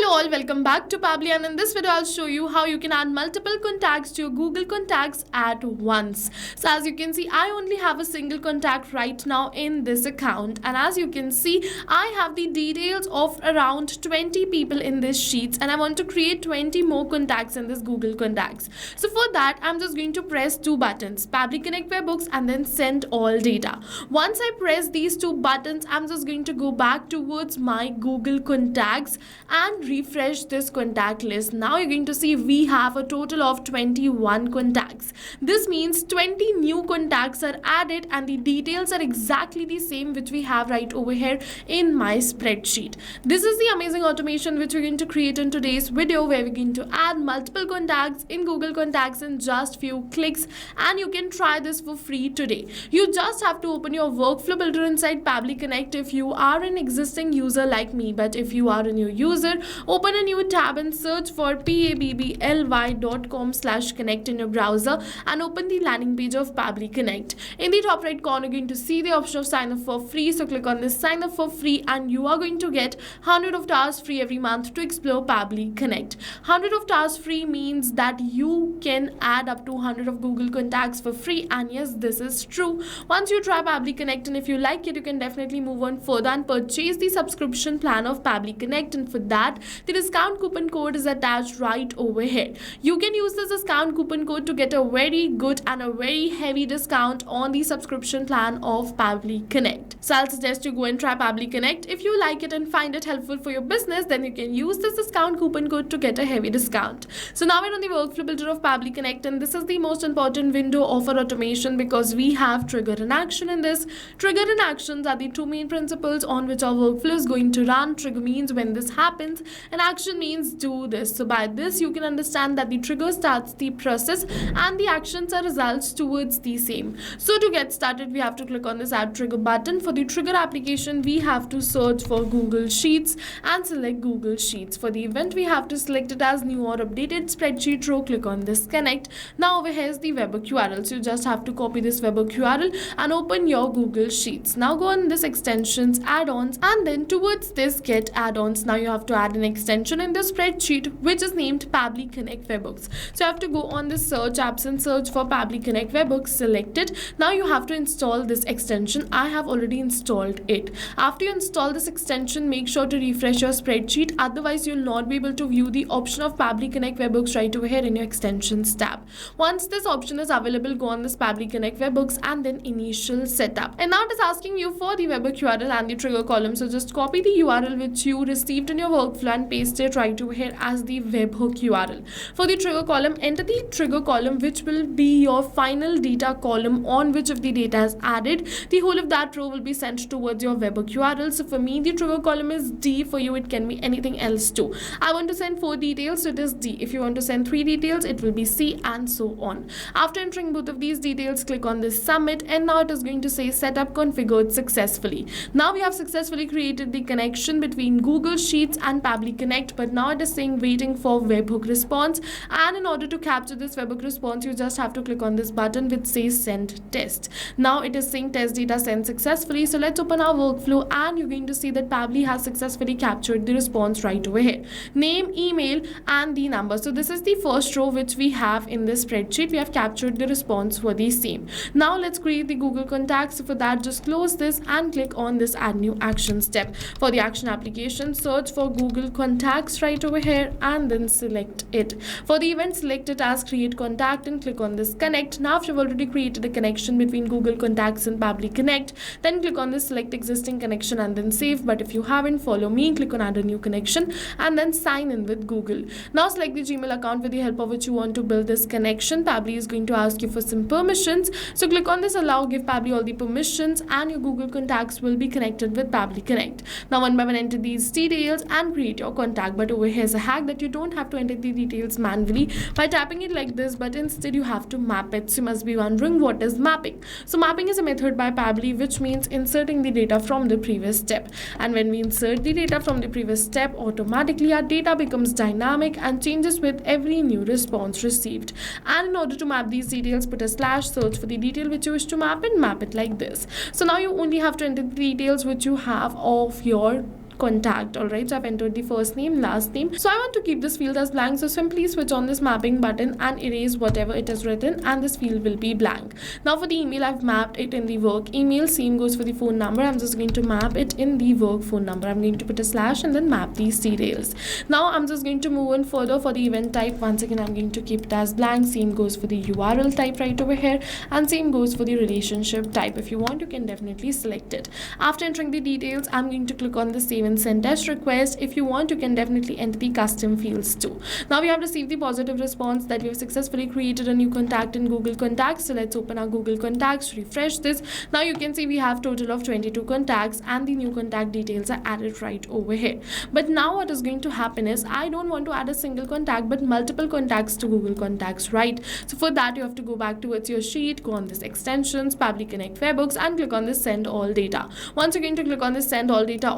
Hello all, welcome back to Pabbly, and in this video I'll show you how you can add multiple contacts to your Google contacts at once. So as you can see, I only have a single contact right now in this account, and as you can see, I have the details of around 20 people in this sheets, and I want to create 20 more contacts in this Google contacts. So for that, I'm just going to press two buttons, Pabbly Connect Webhooks and then send all data. Once I press these two buttons, I'm just going to go back towards my Google contacts and refresh this contact list. Now you're going to see we have a total of 21 contacts. This means 20 new contacts are added and the details are exactly the same which we have right over here in my spreadsheet. This is the amazing automation which we're going to create in today's video, where we're going to add multiple contacts in Google contacts in just few clicks, and you can try this for free today. You just have to open your workflow builder inside Pabbly Connect if you are an existing user like me, but if you are a new user, open a new tab and search for pabbly.com/connect in your browser and open the landing page of Pabbly Connect. In the top right corner, you're going to see the option of sign up for free. So click on this sign up for free and you are going to get 100 of tasks free every month to explore Pabbly Connect. 100 of tasks free means that you can add up to 100 of Google contacts for free, and yes, this is true. Once you try Pabbly Connect and if you like it, you can definitely move on further and purchase the subscription plan of Pabbly Connect, and for that the discount coupon code is attached right over here. You can use this discount coupon code to get a very good and a very heavy discount on the subscription plan of Pabbly Connect. So I'll suggest you go and try Pabbly Connect. If you like it and find it helpful for your business, then you can use this discount coupon code to get a heavy discount. So now we're on the workflow builder of Pabbly Connect, and this is the most important window of our automation because we have trigger and action in this. Trigger and actions are the two main principles on which our workflow is going to run. Trigger means when this happens, and action means do this. So by this you can understand that the trigger starts the process and the actions are results towards the same. So to get started, we have to click on this add trigger button. For the trigger application, we have to search for Google Sheets and select Google Sheets. For the event, we have to select it as new or updated spreadsheet row. Click on this connect. Now over here is the webhook URL. So you just have to copy this webhook URL and open your Google Sheets. Now go on this extensions, add-ons, and then towards this get add-ons. Now you have to add an extension in the spreadsheet which is named Pabbly Connect Webhooks. So you have to go on this search apps and search for Pabbly Connect Webhooks, select it. Now you have to install this extension. I have already installed it. After you install this extension, make sure to refresh your spreadsheet, otherwise you'll not be able to view the option of Pabbly Connect Webhooks right over here in your extensions tab. Once this option is available, go on this Pabbly Connect Webhooks and then initial setup. And now it is asking you for the webhook URL and the trigger column. So just copy the URL which you received in your workflow and paste it right over here as the webhook URL. For the trigger column, enter the trigger column which will be your final data column on which of the data is added. The whole of that row will be sent towards your webhook URL. So for me, the trigger column is D. For you, it can be anything else too. I want to send 4 details, so it is D. If you want to send 3 details, it will be C, and so on. After entering both of these details, click on this submit, and now it is going to say setup configured successfully. Now we have successfully created the connection between Google Sheets and Pabbly Connect, but now it is saying waiting for webhook response, and in order to capture this webhook response, you just have to click on this button which says send test. Now it is saying test data sent successfully. So let's open our workflow and you're going to see that Pabbly has successfully captured the response right over here. Name, email, and the number. So this is the first row which we have in this spreadsheet. We have captured the response for the same. Now let's create the Google contacts. So for that, just close this and click on this add new action step. For the action application, search for Google contacts right over here and then select it. For the event, select it as create contact and click on this connect. Now if you've already created a connection between Google contacts and Pabbly Connect, then click on this select existing connection and then save. But if you haven't, follow me, click on add a new connection and then sign in with Google. Now select the Gmail account with the help of which you want to build this connection. Pabbly is going to ask you for some permissions. So click on this allow, give Pabbly all the permissions, and your Google contacts will be connected with Pabbly Connect. Now one by one enter these details and create your contact. But over here is a hack that you don't have to enter the details manually by tapping it like this, but instead you have to map it. So you must be wondering what is mapping. So mapping is a method by Pabbly which means inserting the data from the previous step. And when we insert the data from the previous step, automatically our data becomes dynamic and changes with every new response received. And in order to map these details, put a slash, search for the detail which you wish to map, and map it like this. So now you only have to enter the details which you have of your contact. Alright, so I've entered the first name, last name. So I want to keep this field as blank, so simply switch on this mapping button and erase whatever it is written, and this field will be blank. Now for the email, I've mapped it in the work email. Same goes for the phone number. I'm just going to map it in the work phone number. I'm going to put a slash and then map these details. Now I'm just going to move on further for the event type. Once again, I'm going to keep it as blank. Same goes for the URL type right over here, and same goes for the relationship type. If you want, you can definitely select it. After entering the details, I'm going to click on the save and send test request. If you want, you can definitely enter the custom fields too. Now we have received the positive response that we have successfully created a new contact in Google Contacts. So let's open our Google Contacts, refresh this. Now you can see we have total of 22 contacts and the new contact details are added right over here. But now what is going to happen is I don't want to add a single contact but multiple contacts to Google Contacts, right? So for that you have to go back towards your sheet, go on this extensions, Pabbly Connect Webhooks, and click on this send all data. Once you're going to click on this send all data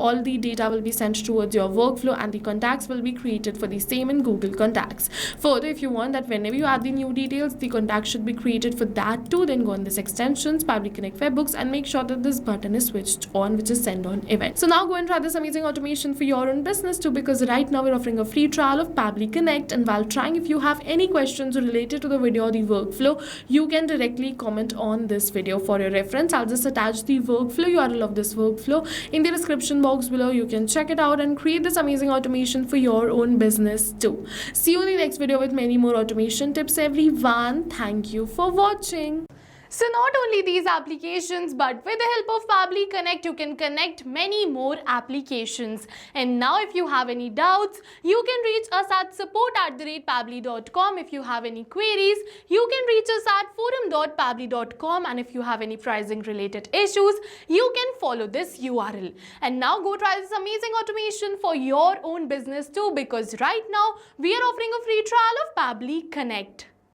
will be sent towards your workflow and the contacts will be created for the same in Google Contacts. Further, if you want that whenever you add the new details, the contact should be created for that too, then go on this extensions, Pabbly Connect Webhooks, and make sure that this button is switched on, which is send on event. So now go and try this amazing automation for your own business too, because right now we're offering a free trial of Pabbly Connect, and while trying, if you have any questions related to the video or the workflow, you can directly comment on this video. For your reference, I'll just attach the workflow URL of this workflow in the description box below. You can check it out and create this amazing automation for your own business too. See you in the next video with many more automation tips, everyone. Thank you for watching. So not only these applications, but with the help of Pabbly Connect, you can connect many more applications. And now if you have any doubts, you can reach us at support@pabbly.com. If you have any queries, you can reach us at forum.pabbly.com. And if you have any pricing related issues, you can follow this URL. And now go try this amazing automation for your own business too, because right now we are offering a free trial of Pabbly Connect.